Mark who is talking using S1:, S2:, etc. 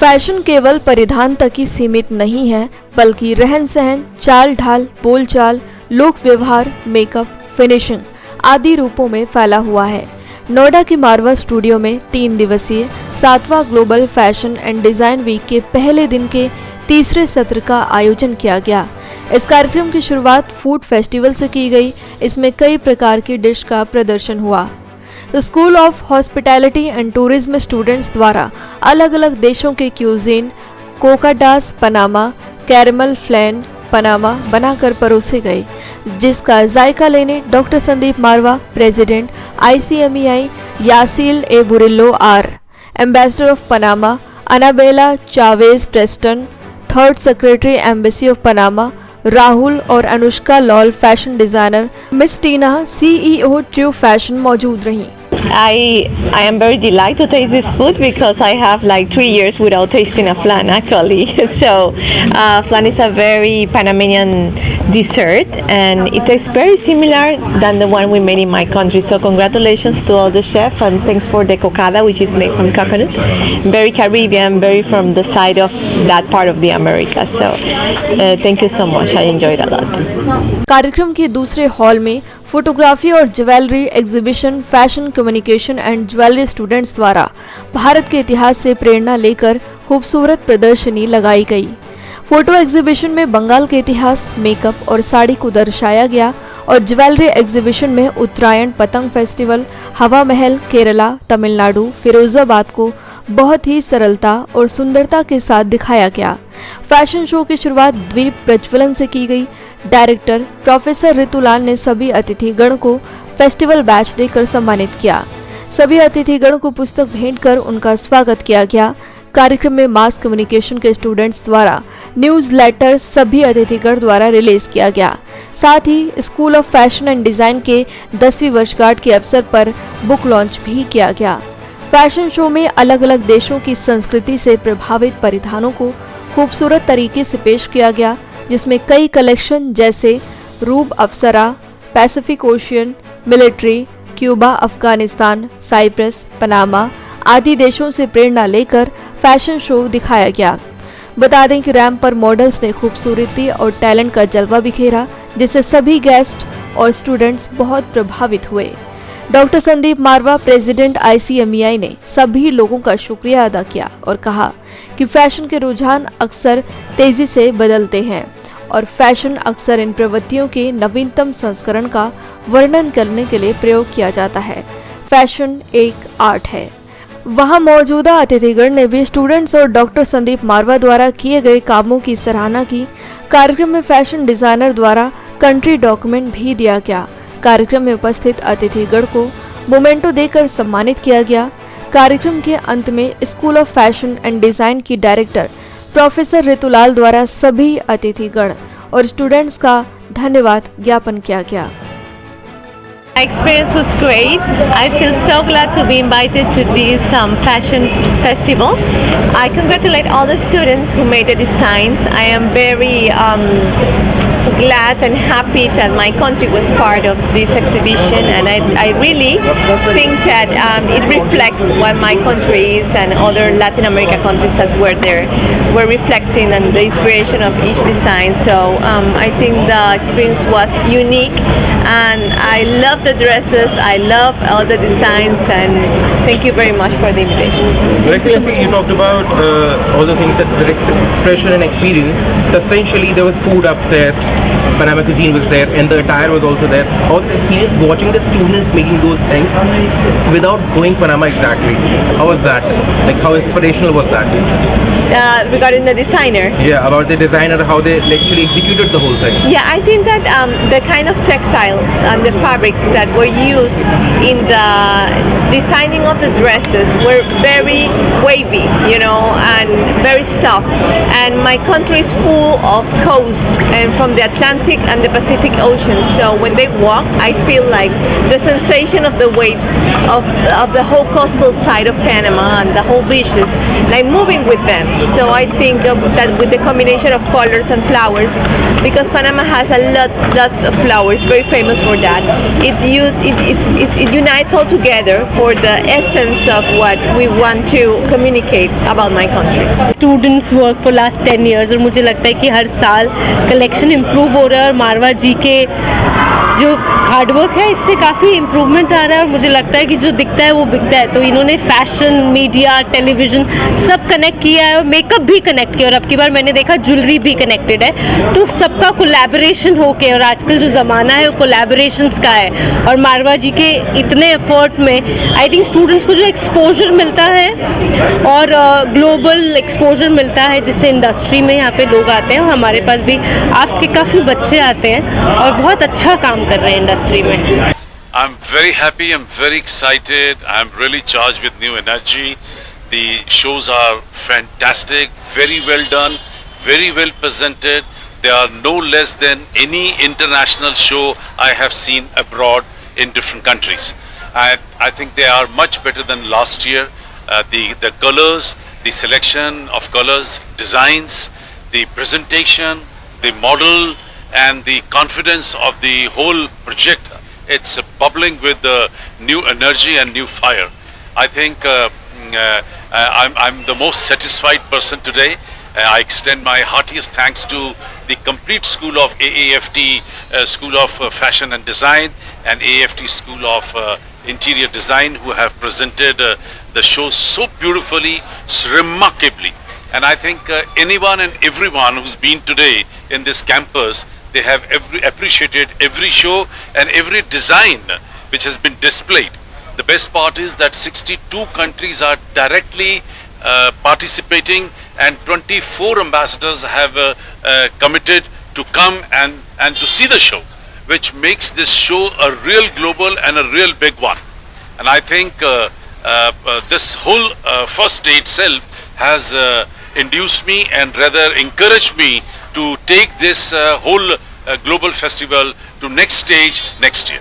S1: Fashion केवल परिधान तक ही सीमित नहीं है, बल्कि रहन सहन, चाल ढाल, बोलचाल, लोक व्यवहार, मेकअप, फिनिशिंग आदि रूपों में फैला हुआ है। नोएडा के मारवा स्टूडियो में 3 दिवसीय 7वां global fashion and design week के पहले दिन के तीसरे सत्र का आयोजन किया गया। इस कार्यक्रम की शुरुआत फूड फेस्टिवल से की गई। इसमें कई प्रकार की डिश का प्रदर्शन हुआ। School of hospitality and tourism students द्वारा अलग अलग देशों के cuisine cocadas Panama, caramel flan Panama बनाकर परोसे गए, जिसका जायका लेने doctor Sandeep Marwah, president ICMEI Yasiel A Burillo R, ambassador of Panama Anabela Chavez Preston, 3rd secretary embassy of Panama Rahul और Anushka Lall, fashion designer miss Tina, CEO true fashion मौजूद रहीं।
S2: I am very delighted to taste this food because I have like 3 years without tasting a flan actually. So flan is a very Panamanian dessert and it tastes very similar than the one we made in my country. So congratulations to all the chef and thanks for the cocada, which is made from coconut. Very Caribbean, very from the side of that part of the America. So thank you so much. I enjoyed a lot.
S1: कार्यक्रम के दूसरे hall में photography और jewellery exhibition, fashion communication and jewellery students द्वारा भारत के इतिहास से प्रेरणा लेकर खूबसूरत प्रदर्शनी लगाई गई। फोटो एग्जीबिशन में बंगाल के इतिहास, मेकअप और साड़ी को दर्शाया गया और ज्वेलरी एग्जीबिशन में उत्तरायण पतंग फेस्टिवल, हवा महल, केरला, तमिलनाडु, फिरोजाबाद को बहुत ही सरलता और सुंदरता के साथ दिखाया गया। फैशन शो की शुरुआत द्वीप प्रज्वलन से की गई। डायरेक्टर प्रोफेसर ऋतुलाल ने सभी अतिथिगण को फेस्टिवल बैच देकर सम्मानित किया। सभी अतिथिगण को पुस्तक भेंट कर उनका स्वागत किया गया। कार्यक्रम में मास कम्युनिकेशन के स्टूडेंट्स द्वारा न्यूज लेटर सभी अतिथिगण द्वारा रिलीज किया गया। साथ ही school of fashion and design के 10वीं वर्षगांठ के अवसर पर बुक लॉन्च भी किया गया। फैशन शो में अलग अलग देशों की संस्कृति से प्रभावित परिधानों को खूबसूरत तरीके से पेश किया गया, जिसमें कई कलेक्शन जैसे Roop Apsara, Pacific Ocean, military, Cuba, Afghanistan, Cyprus, Panama आदि देशों से प्रेरणा लेकर फैशन शो दिखाया गया। बता दें कि रैंप पर मॉडल्स ने खूबसूरती और टैलेंट का जलवा बिखेरा, जिससे सभी गेस्ट और स्टूडेंट्स बहुत प्रभावित हुए। Doctor Sandeep Marwah, president ICMEI ने सभी लोगों का शुक्रिया अदा किया और कहा कि फैशन के रुझान अक्सर तेजी से बदलते हैं और फैशन अक्सर इन प्रवृत्तियों के नवीनतम संस्करण का वर्णन करने के लिए प्रयोग किया जाता है। फैशन एक आर्ट है। वहां मौजूदा अतिथिगण ने भी स्टूडेंट्स और डॉक्टर संदीप मारवा द्वारा किए गए कामों की सराहना की। कार्यक्रम में फैशन डिजाइनर द्वारा कंट्री डॉक्यूमेंट भी दिया गया। कार्यक्रम में उपस्थित अतिथिगण को मोमेंटो देकर सम्मानित किया गया। कार्यक्रम के अंत में school of fashion and design की डायरेक्टर प्रोफेसर ऋतुलाल द्वारा सभी अतिथिगण और स्टूडेंट्स का धन्यवाद ज्ञापन किया गया।
S2: My experience was great. I feel so glad to be invited to this fashion festival. I congratulate all the students who made the designs. I am very glad and happy that my country was part of this exhibition, and I really think that it reflects what my country is, and other Latin America countries that were there were reflecting and the inspiration of each design. So I think the experience was unique, and I love the dresses, I love all the designs, and thank you very much for the invitation.
S3: Your Excellency, you talked about all the things that the expression and experience. So essentially there was food upstairs, Panama cuisine was there, and the attire was also there. How was the experience watching the students making those things without going Panama exactly? How was that? Like how inspirational was that?
S2: Regarding the designer?
S3: Yeah, about the designer, how they actually executed the whole thing.
S2: Yeah, I think that the kind of textile and the fabrics that were used in the designing of the dresses were very wavy, you know, and very soft. And my country is full of coast and from the Atlantic and the Pacific Ocean. So when they walk, I feel like the sensation of the waves of the whole coastal side of Panama and the whole beaches, like moving with them. So I think that with the combination of colors and flowers, because Panama has lots of flowers, very famous for that. It unites all together for the essence of what we want to communicate about my country.
S4: Students work for last 10 years और मुझे लगता है कि हर साल collection improve हो रहा है और मारवा जी के जो हार्डवर्क है इससे काफ़ी इम्प्रूवमेंट आ रहा है और मुझे लगता है कि जो दिखता है वो बिकता है। तो इन्होंने फैशन, मीडिया, टेलीविज़न सब कनेक्ट किया है और मेकअप भी कनेक्ट किया और अब की बार मैंने देखा ज्वेलरी भी कनेक्टेड है। तो सबका कोलैबोरेशन होके और आजकल जो ज़माना है वो कोलैबोरेशंस का है और मारवा जी के इतने एफर्ट में आई थिंक स्टूडेंट्स को जो एक्सपोजर मिलता है और ग्लोबल एक्सपोजर मिलता है जिससे इंडस्ट्री में यहाँ पे लोग आते हैं और हमारे पास भी आपके काफ़ी बच्चे आते हैं और बहुत अच्छा काम कर रहे हैं इंडस्ट्री में।
S5: I'm very happy, I'm very excited, I'm really charged with new energy. The shows are fantastic, very well done, very well presented. They are no less than any international show I have seen abroad in different countries. I think they are much better than last year. The colors, the selection of colors, designs, the presentation, the model and the confidence of the whole project. It's bubbling with new energy and new fire. I think I'm the most satisfied person today. I extend my heartiest thanks to the complete school of AAFT, School of Fashion and Design and AAFT School of Interior Design who have presented the show so beautifully, so remarkably. And I think anyone and everyone who's been today in this campus, they have appreciated every show and every design which has been displayed. The best part is that 62 countries are directly participating and 24 ambassadors have committed to come and to see the show, which makes this show a real global and a real big one. And I think this whole first day itself has induced me and rather encouraged me to take this whole global festival to next stage next year.